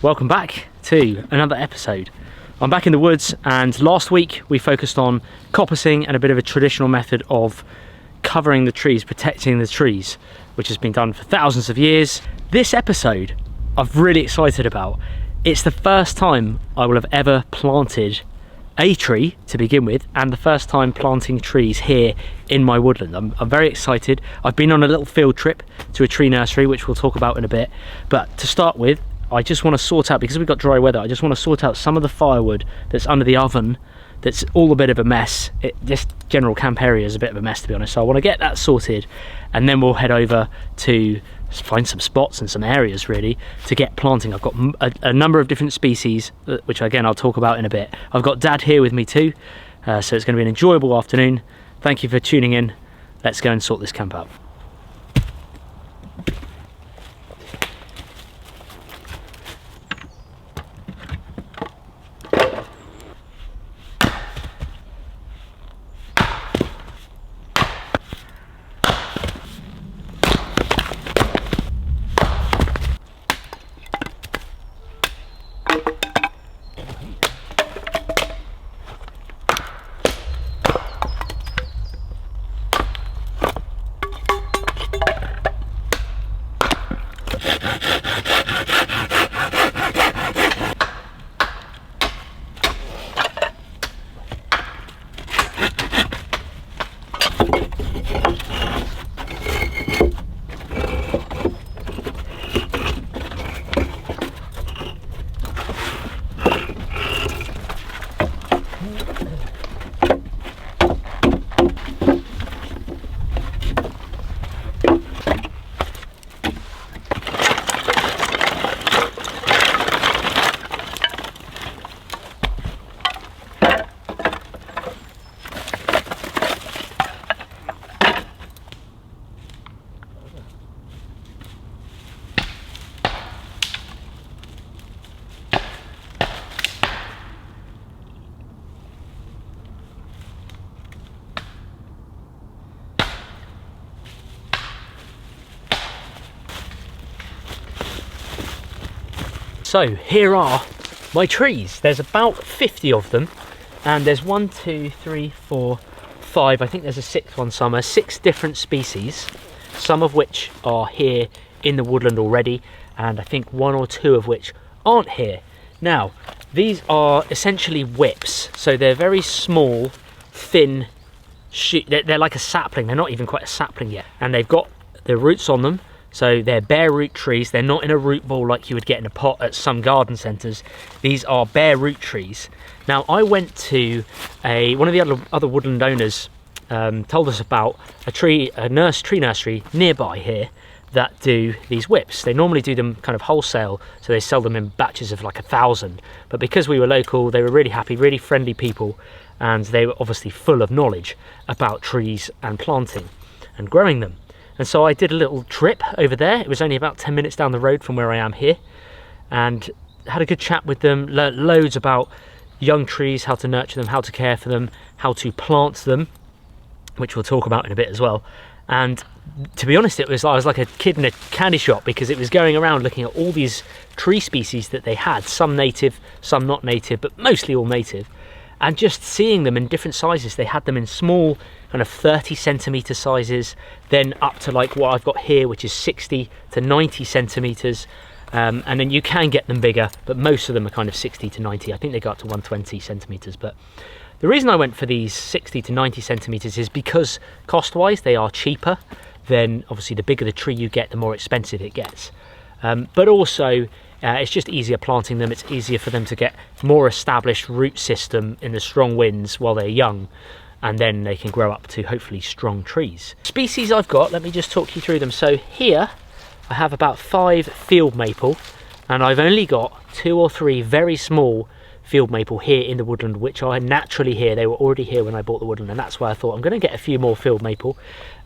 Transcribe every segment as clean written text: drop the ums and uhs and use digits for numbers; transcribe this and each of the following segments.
Welcome back to another episode. I'm back in the woods, and last week we focused on coppicing and a bit of a traditional method of covering the trees, protecting the trees, which has been done for thousands of years. This episode I'm really excited about. It's the first time I will have ever planted a tree to begin with, and the first time planting trees here in my woodland. I'm very excited. I've been on a little field trip to a tree nursery, which we'll talk about in a bit, but to start with, I just want to sort out, because we've got dry weather, I just want to sort out some of the firewood that's under the oven that's all a bit of a mess. This general camp area is a bit of a mess, to be honest, so I want to get that sorted, and then we'll head over to find some spots and some areas really to get planting. I've got a number of different species, which again I'll talk about in a bit. I've got Dad here with me too, so it's going to be an enjoyable afternoon. Thank you for tuning in. Let's go and sort this camp out. So here are my trees. There's about 50 of them, and there's 1, 2, 3, 4, 5. I think there's a sixth one somewhere. 6 different species, some of which are here in the woodland already, and I think 1 or 2 of which aren't here. Now, these are essentially whips, so they're very small, thin shoot. They're like a sapling. They're not even quite a sapling yet, and they've got the roots on them. So they're bare root trees. They're not in a root ball like you would get in a pot at some garden centres. These are bare root trees. Now, I went to one of the other woodland owners told us about a tree nursery nearby here that do these whips. They normally do them kind of wholesale, so they sell them in batches of like 1,000. But because we were local, they were really happy, really friendly people, and they were obviously full of knowledge about trees and planting and growing them. And so I did a little trip over there. It was only about 10 minutes down the road from where I am here, and had a good chat with them, learnt loads about young trees, how to nurture them, how to care for them, how to plant them, which we'll talk about in a bit as well. And to be honest, I was like a kid in a candy shop, because it was going around looking at all these tree species that they had, some native, some not native, but mostly all native, and just seeing them in different sizes. They had them in small kind of 30 centimetre sizes, then up to like what I've got here, which is 60 to 90 centimetres, and then you can get them bigger, but most of them are kind of 60 to 90. I think they go up to 120 centimetres. But the reason I went for these 60 to 90 centimetres is because cost-wise they are cheaper. Then obviously the bigger the tree you get, the more expensive it gets. But also it's just easier planting them. It's easier for them to get more established root system in the strong winds while they're young, and then they can grow up to hopefully strong trees. Species I've got, let me just talk you through them. So here I have about 5 field maple, and I've only got 2 or 3 very small field maple here in the woodland, which are naturally here. They were already here when I bought the woodland, and that's why I thought I'm going to get a few more field maple.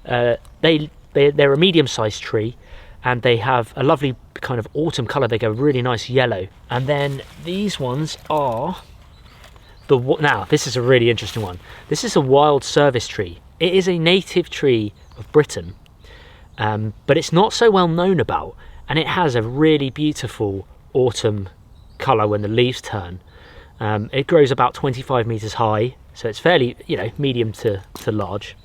They're a medium-sized tree, and they have a lovely kind of autumn colour. They go really nice yellow. And then these ones are now this is a really interesting one. This is a wild service tree. It is a native tree of Britain, but it's not so well known about, and it has a really beautiful autumn colour when the leaves turn. It grows about 25 metres high, so it's fairly, you know, medium to large.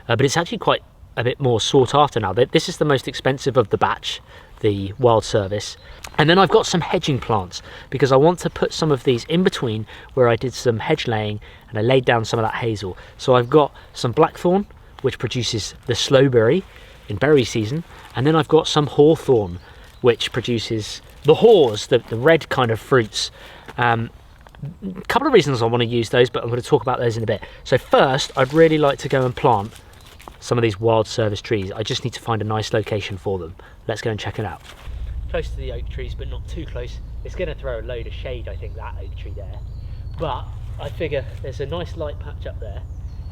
But it's actually quite a bit more sought after now. This is the most expensive of the batch, the Wild Service. And then I've got some hedging plants, because I want to put some of these in between where I did some hedge laying and I laid down some of that hazel. So I've got some blackthorn, which produces the slowberry in berry season, and then I've got some hawthorn, which produces the haws, the red kind of fruits. A couple of reasons I want to use those, but I'm going to talk about those in a bit. So first, I'd really like to go and plant some of these Wild Service trees. I just need to find a nice location for them. Let's go and check it out. Close to the oak trees, but not too close. It's going to throw a load of shade, I think, that oak tree there. But I figure there's a nice light patch up there,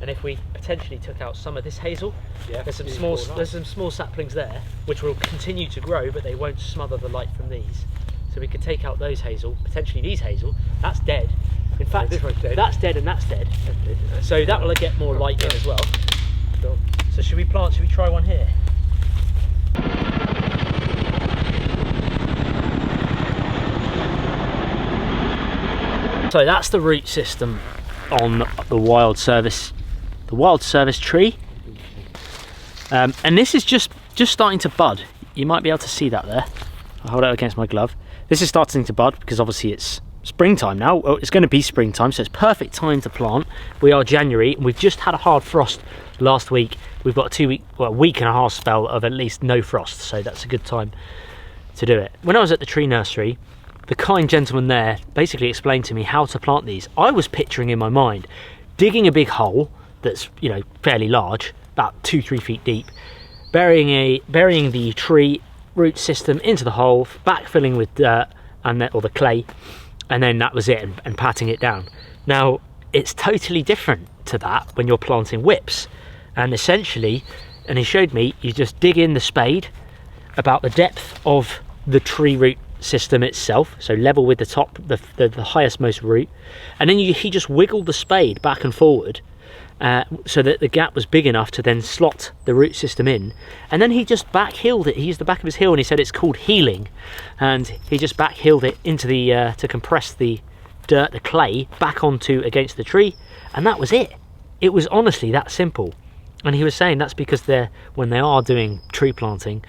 and if we potentially took out some of this hazel, there's some small saplings there which will continue to grow, but they won't smother the light from these. So we could take out those hazel, potentially these hazel. That's dead. In fact, that's dead and that's dead. So that will get more light in as well. So should we try one here? So that's the root system on the Wild Service tree. And this is just starting to bud. You might be able to see that there. I'll hold it against my glove. This is starting to bud because obviously it's springtime now. Well, it's going to be springtime, so it's perfect time to plant. We are January and we've just had a hard frost last week. We've got a week and a half spell of at least no frost, so that's a good time to do it. When I was at the tree nursery, the kind gentleman there basically explained to me how to plant these. I was picturing in my mind digging a big hole that's, you know, fairly large, about 2-3 feet deep, burying the tree root system into the hole, backfilling with dirt or the clay, and then that was it, and patting it down. Now it's totally different to that when you're planting whips, and essentially, and he showed me, you just dig in the spade about the depth of the tree root system itself, so level with the top, the highest most root, and then he just wiggled the spade back and forward so that the gap was big enough to then slot the root system in, and then he just back-heeled it. He used the back of his heel, and he said it's called heeling, and he just back-heeled it into the to compress the dirt, the clay, back onto against the tree, and that was it. It was honestly that simple. And he was saying that's because when they are doing tree planting,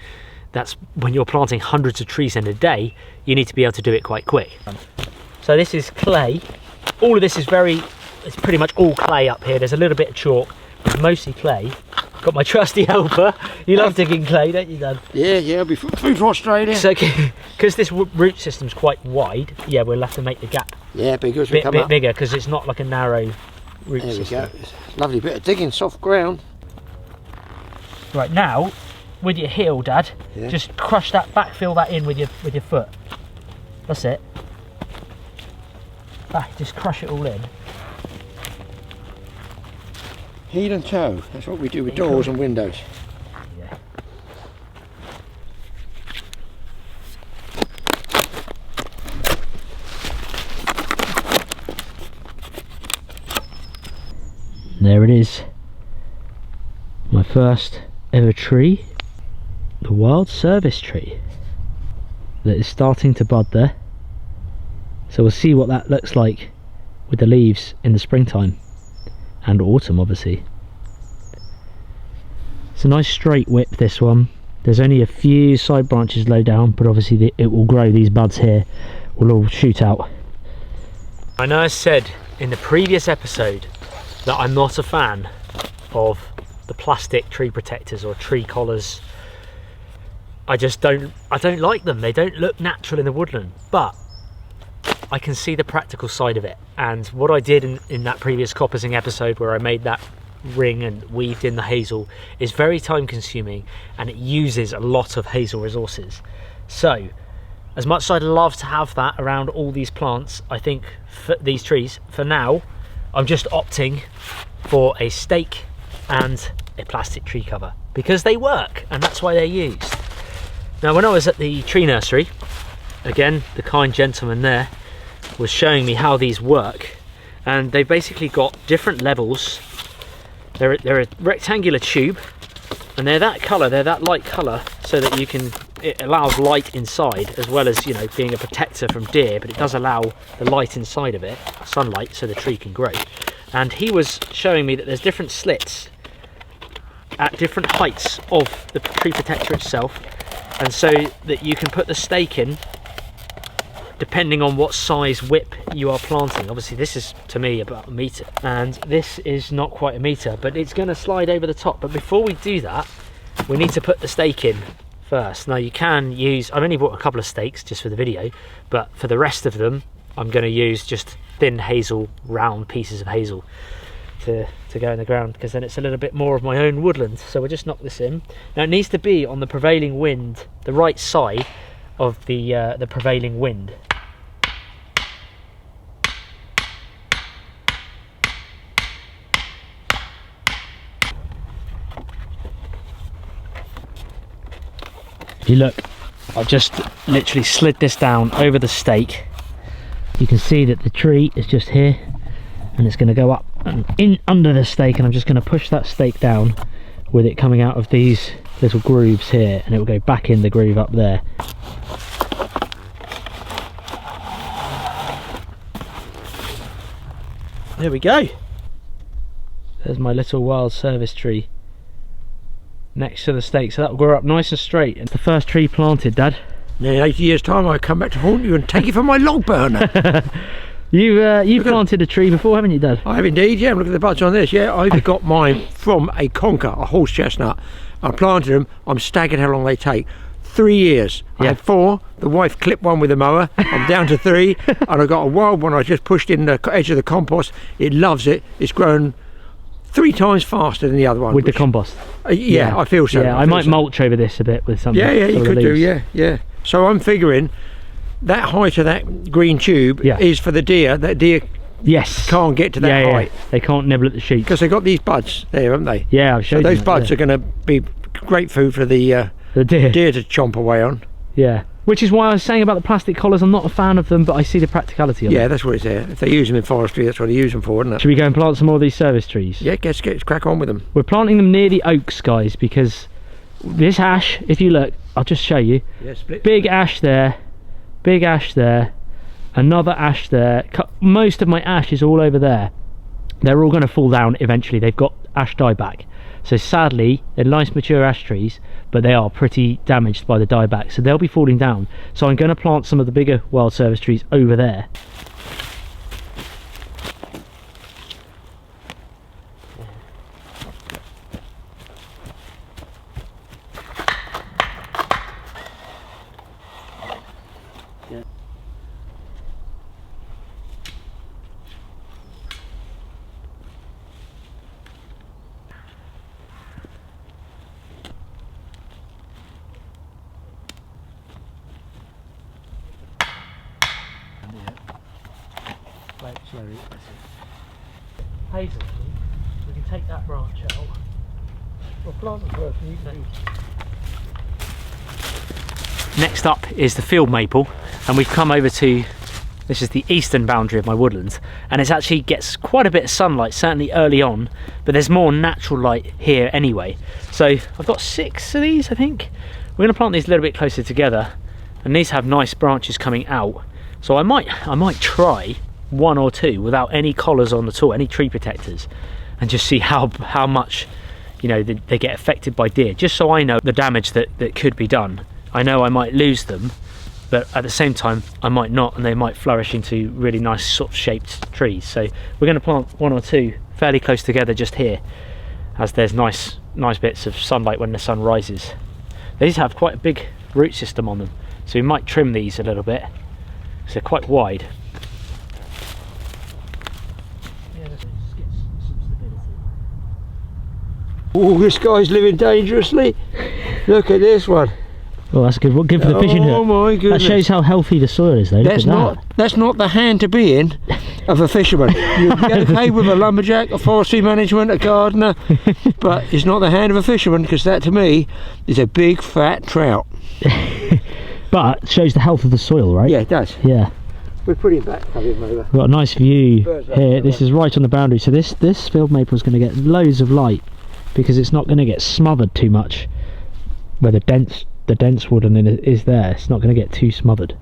that's when you're planting hundreds of trees in a day, you need to be able to do it quite quick. So this is clay. All of this is it's pretty much all clay up here. There's a little bit of chalk, but mostly clay. Got my trusty helper. You love digging clay, don't you, Dan? Yeah, I'll be through to Australia. So, because this root system's quite wide, yeah, we'll have to make the gap bigger, bit bigger, because it's not like a narrow root system. There we go. Lovely bit of digging, soft ground. Right, now, with your heel, Dad, just crush that, backfill that in with your foot. That's it. Just crush it all in. Heel and toe, that's what we do with doors and windows. Yeah. There it is. My first ever tree. The Wild Service tree. That is starting to bud there. So we'll see what that looks like with the leaves in the springtime. And autumn, obviously. It's a nice straight whip, this one. There's only a few side branches low down, but obviously it will grow. These buds here will all shoot out. I know I said in the previous episode that I'm not a fan of the plastic tree protectors or tree collars. I don't like them. They don't look natural in the woodland, but I can see the practical side of it. And what I did in that previous coppicing episode where I made that ring and weaved in the hazel is very time consuming, and it uses a lot of hazel resources. So as much as I'd love to have that around all these plants, I think for these trees, for now, I'm just opting for a stake and a plastic tree cover because they work, and that's why they're used. Now, when I was at the tree nursery, again, the kind gentleman there was showing me how these work, and they've basically got different levels. They're a rectangular tube, and they're that colour, they're that light colour, so that you can it allows light inside as well as, you know, being a protector from deer, but it does allow the light inside of it, sunlight, so the tree can grow. And he was showing me that there's different slits at different heights of the tree protector itself, and so that you can put the stake in depending on what size whip you are planting. Obviously this is to me about 1 meter, and this is not quite 1 meter, but it's going to slide over the top. But before we do that, we need to put the stake in first. Now you can use, I've only bought a couple of stakes just for the video, but for the rest of them I'm going to use just thin hazel, round pieces of hazel to go in the ground, because then it's a little bit more of my own woodland. So we'll just knock this in. Now it needs to be on the prevailing wind, the right side of the prevailing wind. If you look, I've just literally slid this down over the stake. You can see that the tree is just here, and it's going to go up and in under the stake, and I'm just going to push that stake down with it coming out of these little grooves here, and it will go back in the groove up there. There we go. There's my little wild service tree next to the stake, so that will grow up nice and straight. And the first tree planted, Dad. In 80 years time I come back to haunt you and take it for my log burner. You planted a tree before, haven't you, Dad? I have indeed, yeah. Look at the buds on this. Yeah, I've got mine from a conker, a horse chestnut. I planted them. I'm staggered how long they take. 3 years. I had 4. The wife clipped one with a mower. I'm down to 3, and I got a wild one I just pushed in the edge of the compost. It loves it. It's grown 3 times faster than the other one. With the compost? Yeah, I feel so. Yeah, I might mulch over this a bit with something. Yeah, you could do, yeah. So I'm figuring that height of that green tube is for the deer. That deer can't get to that height. They can't nibble at the sheep. Because they've got these buds there, haven't they? Yeah, I've showed you. Those buds are going to be great food for the deer to chomp away on. Yeah. Which is why I was saying about the plastic collars. I'm not a fan of them, but I see the practicality of them. Yeah, that's what it's there. If they use them in forestry, that's what they use them for, isn't it? Should we go and plant some more of these service trees? Yeah, let's crack on with them. We're planting them near the oaks, guys, because this ash, if you look, I'll just show you. Yeah, split. Big ash there, another ash there. Most of my ash is all over there. They're all going to fall down eventually. They've got ash dieback. So sadly, they're nice mature ash trees, but they are pretty damaged by the dieback, so they'll be falling down. So I'm going to plant some of the bigger wild service trees over there. Hazel, we can take that branch out. Well, plant them first. Next up is the field maple, and we've come over to, this is the eastern boundary of my woodland, and it actually gets quite a bit of sunlight, certainly early on, but there's more natural light here anyway. So I've got 6 of these, I think. We're going to plant these a little bit closer together, and these have nice branches coming out. So I might try 1 or 2 without any collars on at all, any tree protectors, and just see how much, you know, they get affected by deer, just so I know the damage that could be done. I know I might lose them, but at the same time I might not, and they might flourish into really nice sort of shaped trees. So we're going to plant 1 or 2 fairly close together just here, as there's nice bits of sunlight when the sun rises. These have quite a big root system on them, so we might trim these a little bit, because they're quite wide. Oh, this guy's living dangerously. Look at this one. Well, that's good. Good for the fishing hook. Oh my goodness! That shows how healthy the soil is, though. That's not the hand to be in of a fisherman. You'll be okay with a lumberjack, a forestry management, a gardener, but it's not the hand of a fisherman, because that to me is a big fat trout. But it shows the health of the soil, right? Yeah, it does. Yeah. We're putting back, having over. We've got a nice view here. This is right on the boundary, so this field maple is going to get loads of light, because it's not going to get smothered too much where the dense the dense wood and then it is there, it's not going to get too smothered.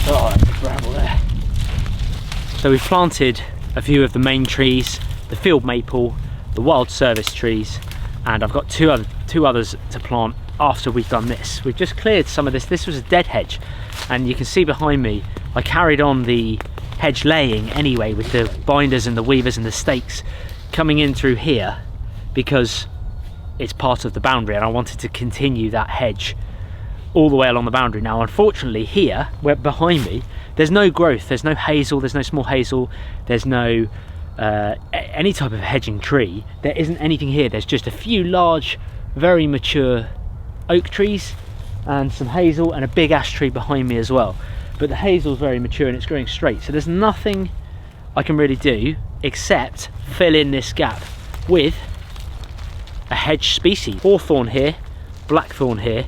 Oh, that's a bramble there. So we've planted a few of the main trees, the field maple, the wild service trees, and I've got two others to plant after we've done this. We've just cleared some of this. This was a dead hedge, and you can see behind me I carried on the hedge laying anyway with the binders and the weavers and the stakes coming in through here because it's part of the boundary and I wanted to continue that hedge all the way along the boundary. Now unfortunately here, where behind me, there's no growth, there's no hazel, there's no small hazel, there's no any type of hedging tree. There isn't anything here. There's just a few large, very mature oak trees and some hazel and a big ash tree behind me as well. But the hazel's very mature and it's growing straight, so there's nothing I can really do except fill in this gap with a hedge species. Hawthorn here, blackthorn here,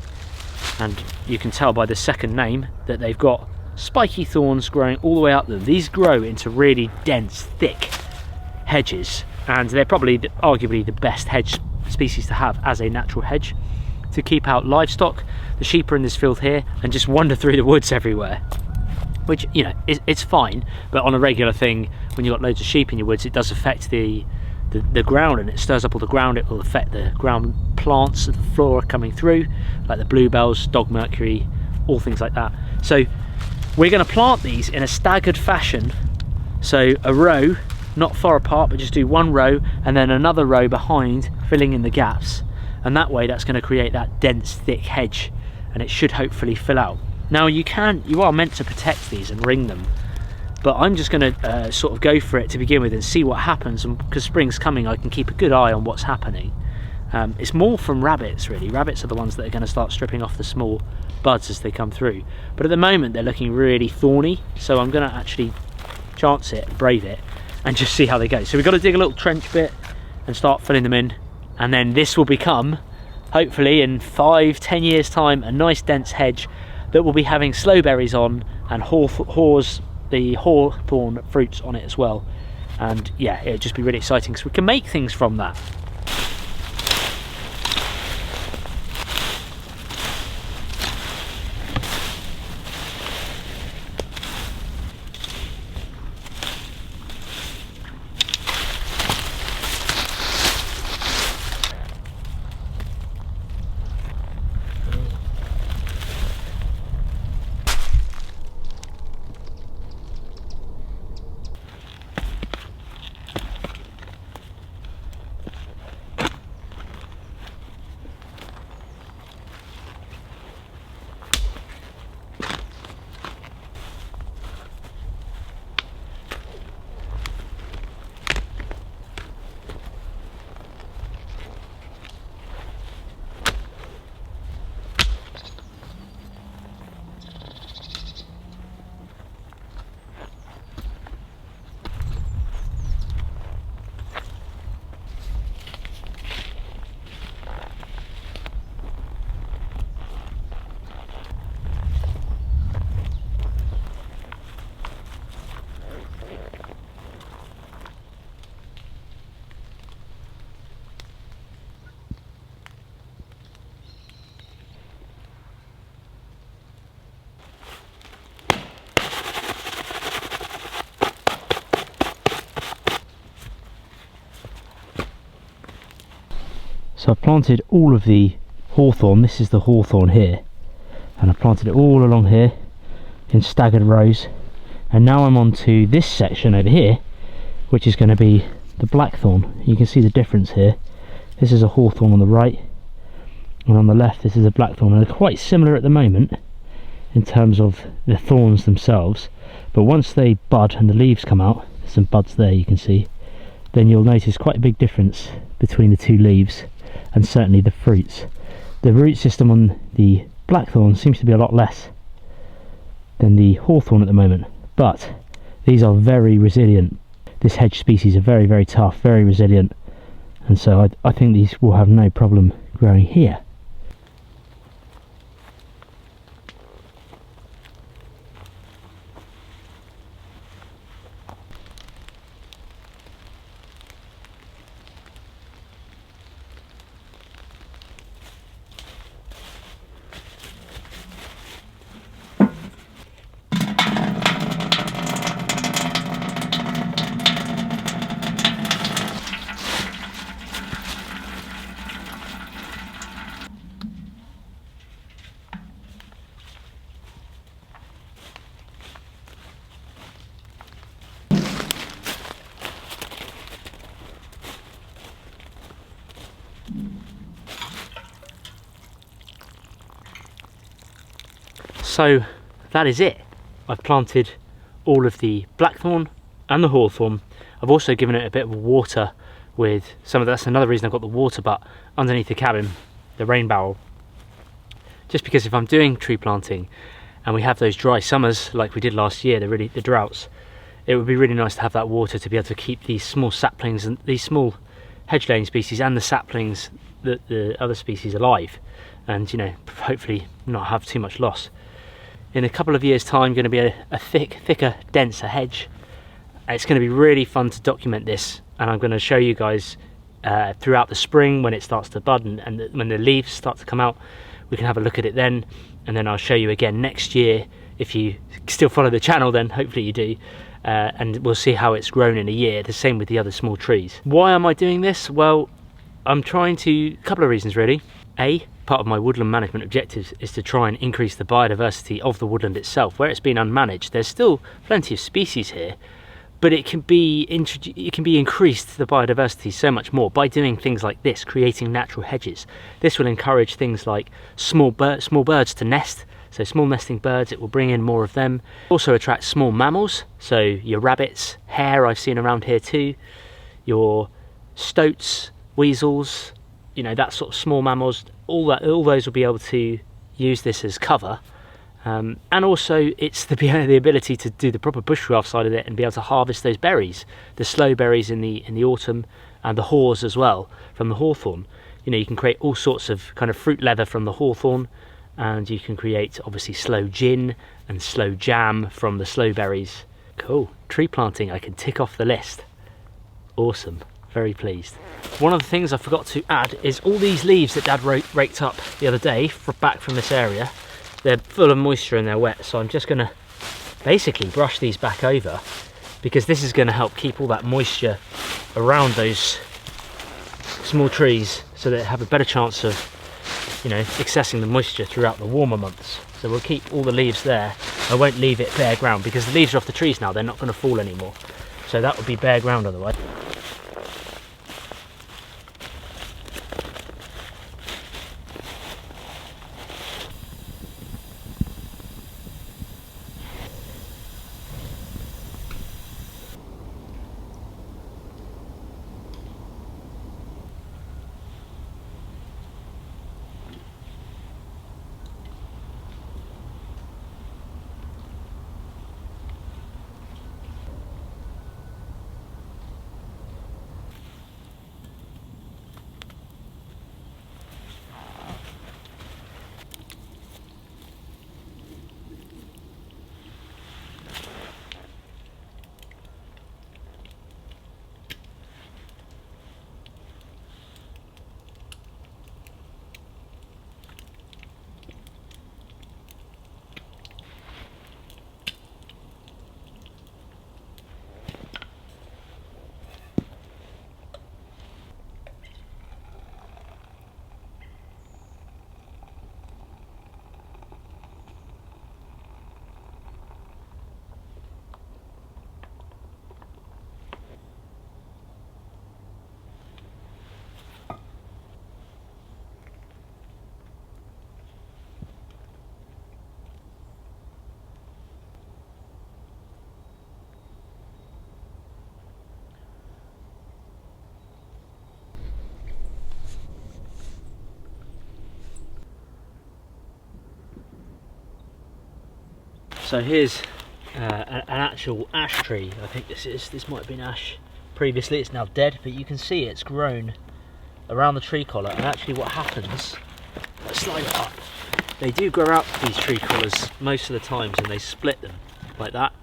and you can tell by the second name that they've got spiky thorns growing all the way up them. These grow into really dense, thick hedges, and they're probably arguably the best hedge species to have as a natural hedge to keep out livestock. The sheep are in this field here and just wander through the woods everywhere, which, you know, it's fine, but on a regular thing, when you've got loads of sheep in your woods, it does affect the ground, and it stirs up all the ground. It will affect the ground plants and the flora coming through, like the bluebells, dog mercury, all things like that. So we're going to plant these in a staggered fashion, so a row not far apart, but just do one row and then another row behind, filling in the gaps, and that way that's going to create that dense thick hedge, and it should hopefully fill out. Now you are meant to protect these and ring them, but I'm just going to sort of go for it to begin with and see what happens, and because spring's coming I can keep a good eye on what's happening. It's more from rabbits really. Rabbits are the ones that are going to start stripping off the small buds as they come through, but at the moment they're looking really thorny, so I'm going to actually chance it, brave it, and just see how they go. So we've got to dig a little trench bit and start filling them in, and then this will become, hopefully in 5-10 years time, a nice dense hedge that will be having sloe berries on and the hawthorn fruits on it as well. And yeah, it'll just be really exciting because we can make things from that. So I've planted all of the hawthorn. This is the hawthorn here, and I've planted it all along here in staggered rows, and now I'm on to this section over here, which is going to be the blackthorn. You can see the difference here. This is a hawthorn on the right, and on the left this is a blackthorn, and they're quite similar at the moment in terms of the thorns themselves, but once they bud and the leaves come out, there's some buds there you can see, then you'll notice quite a big difference between the two leaves and certainly the fruits. The root system on the blackthorn seems to be a lot less than the hawthorn at the moment, but these are very resilient. This hedge species are very, very tough, very resilient, and so I think these will have no problem growing here. So that is it. I've planted all of the blackthorn and the hawthorn. I've also given it a bit of water with some of that's another reason I've got the water butt underneath the cabin, the rain barrel. Just because if I'm doing tree planting and we have those dry summers like we did last year, the droughts, it would be really nice to have that water to be able to keep these small saplings and these small hedge laying species and the saplings, the other species alive, and, you know, hopefully not have too much loss. In a couple of years' time, going to be a thicker, denser hedge. It's going to be really fun to document this, and I'm going to show you guys throughout the spring when it starts to bud and when the leaves start to come out. We can have a look at it then, and then I'll show you again next year. If you still follow the channel, then hopefully you do, and we'll see how it's grown in a year. The same with the other small trees. Why am I doing this? Well, I'm trying to, a couple of reasons really. Part of my woodland management objectives is to try and increase the biodiversity of the woodland itself. Where it's been unmanaged, there's still plenty of species here, but it can be increased, the biodiversity, so much more by doing things like this, creating natural hedges. This will encourage things like small birds to nest, so small nesting birds. It will bring in more of them. Also attract small mammals, so your rabbits, hare I've seen around here too, your stoats, weasels, you know, that sort of small mammals. All those will be able to use this as cover, and also it's the ability to do the proper bushcraft side of it and be able to harvest those berries, the slow berries in the autumn, and the haws as well from the hawthorn. You know, you can create all sorts of kind of fruit leather from the hawthorn, and you can create obviously slow gin and slow jam from the slow berries. Cool. Tree planting, I can tick off the list. Awesome. Very pleased. One of the things I forgot to add is all these leaves that Dad raked up the other day back from this area. They're full of moisture and they're wet, so I'm just going to basically brush these back over, because this is going to help keep all that moisture around those small trees so that they have a better chance of, you know, accessing the moisture throughout the warmer months. So we'll keep all the leaves there. I won't leave it bare ground because the leaves are off the trees now, they're not going to fall anymore. So that would be bare ground otherwise. So here's an actual ash tree. I think this might have been ash previously. It's now dead, but you can see it's grown around the tree collar, and actually what happens, slide it up, they do grow out these tree collars most of the times, and they split them like that,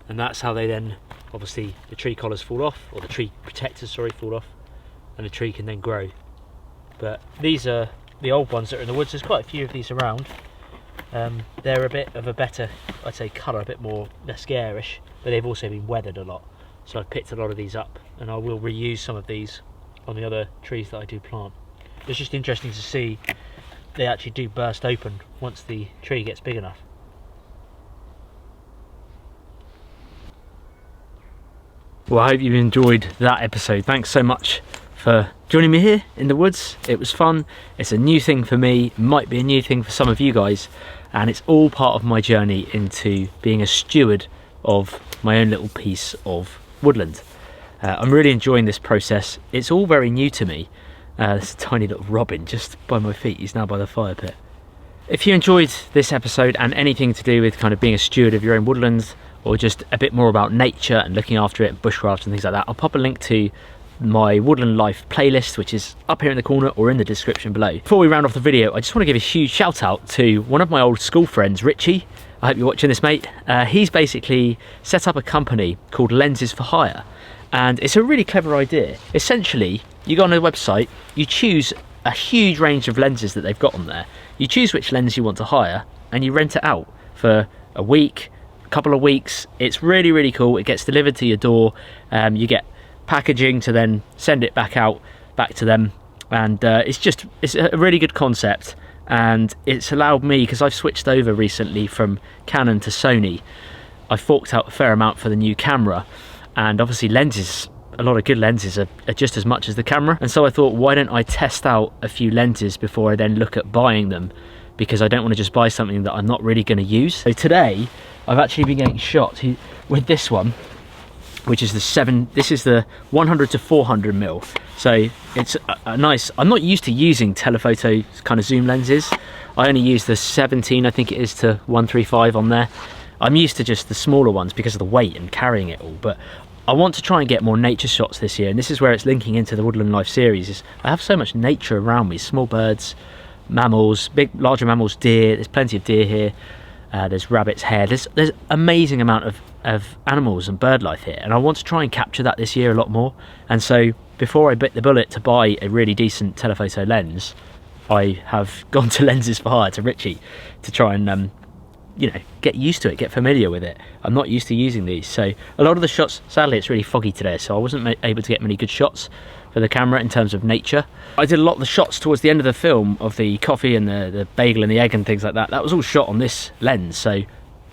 and that's how they then, obviously the tree collars fall off, or the tree protectors, sorry, fall off, and the tree can then grow. But these are the old ones that are in the woods. There's quite a few of these around. They're a bit of a better, I'd say, colour, a bit more less garish, but they've also been weathered a lot. So I've picked a lot of these up, and I will reuse some of these on the other trees that I do plant. It's just interesting to see they actually do burst open once the tree gets big enough. Well, I hope you've enjoyed that episode. Thanks so much for joining me here in the woods. It was fun. It's a new thing for me, might be a new thing for some of you guys, and it's all part of my journey into being a steward of my own little piece of woodland. I'm really enjoying this process. It's all very new to me. There's a tiny little robin just by my feet. He's now by the fire pit. If you enjoyed this episode and anything to do with kind of being a steward of your own woodlands, or just a bit more about nature and looking after it, bushcraft and things like that, I'll pop a link to my Woodland Life playlist, which is up here in the corner or in the description below. Before we round off the video, I just want to give a huge shout out to one of my old school friends, Richie. I hope you're watching this, mate. He's basically set up a company called Lenses for Hire, and it's a really clever idea. Essentially, you go on their website, you choose a huge range of lenses that they've got on there, you choose which lens you want to hire, and you rent it out for a week, a couple of weeks. It's really, really cool. It gets delivered to your door. You get packaging to then send it back to them, and it's a really good concept, and it's allowed me, because I've switched over recently from Canon to Sony, I forked out a fair amount for the new camera, and obviously lenses, a lot of good lenses are just as much as the camera, and so I thought, why don't I test out a few lenses before I then look at buying them, because I don't want to just buy something that I'm not really going to use. So today I've actually been getting shot with this one, which is this is the 100 to 400 mil. So it's a nice, I'm not used to using telephoto kind of zoom lenses. I only use the 17, I think it is, to 135 on there. I'm used to just the smaller ones because of the weight and carrying it all, but I want to try and get more nature shots this year, and this is where it's linking into the Woodland Life series. Is I have so much nature around me, small birds, mammals, larger mammals, deer. There's plenty of deer here. There's rabbits, hare. There's amazing amount of animals and bird life here, and I want to try and capture that this year a lot more. And so before I bit the bullet to buy a really decent telephoto lens, I have gone to Lenses for Hire, to Richie, to try and you know, get used to it, get familiar with it. I'm not used to using these, so a lot of the shots, sadly it's really foggy today, so I wasn't able to get many good shots for the camera in terms of nature. I did a lot of the shots towards the end of the film of the coffee and the bagel and the egg and things like that. That was all shot on this lens, so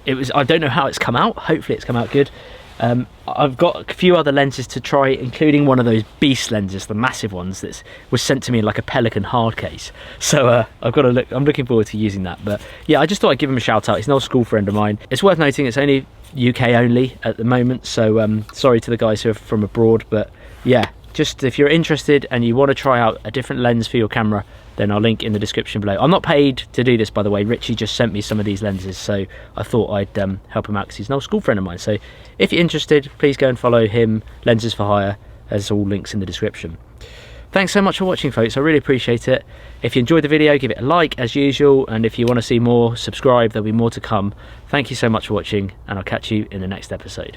it was, I don't know how it's come out. Hopefully it's come out good. I've got a few other lenses to try, including one of those beast lenses, the massive ones that was sent to me in like a Pelican hard case. So I've got to look. I'm looking forward to using that. But yeah, I just thought I'd give him a shout out. He's an old school friend of mine. It's worth noting it's only UK only at the moment. So sorry to the guys who are from abroad, but yeah, just if you're interested and you want to try out a different lens for your camera, then I'll link in the description below. I'm not paid to do this, by the way. Richie just sent me some of these lenses, so I thought I'd help him out because he's an old school friend of mine. So if you're interested, please go and follow him, Lenses for Hire. There's all links in the description. Thanks so much for watching, folks. I really appreciate it. If you enjoyed the video, give it a like as usual, and if you want to see more, subscribe. There'll be more to come. Thank you so much for watching, and I'll catch you in the next episode.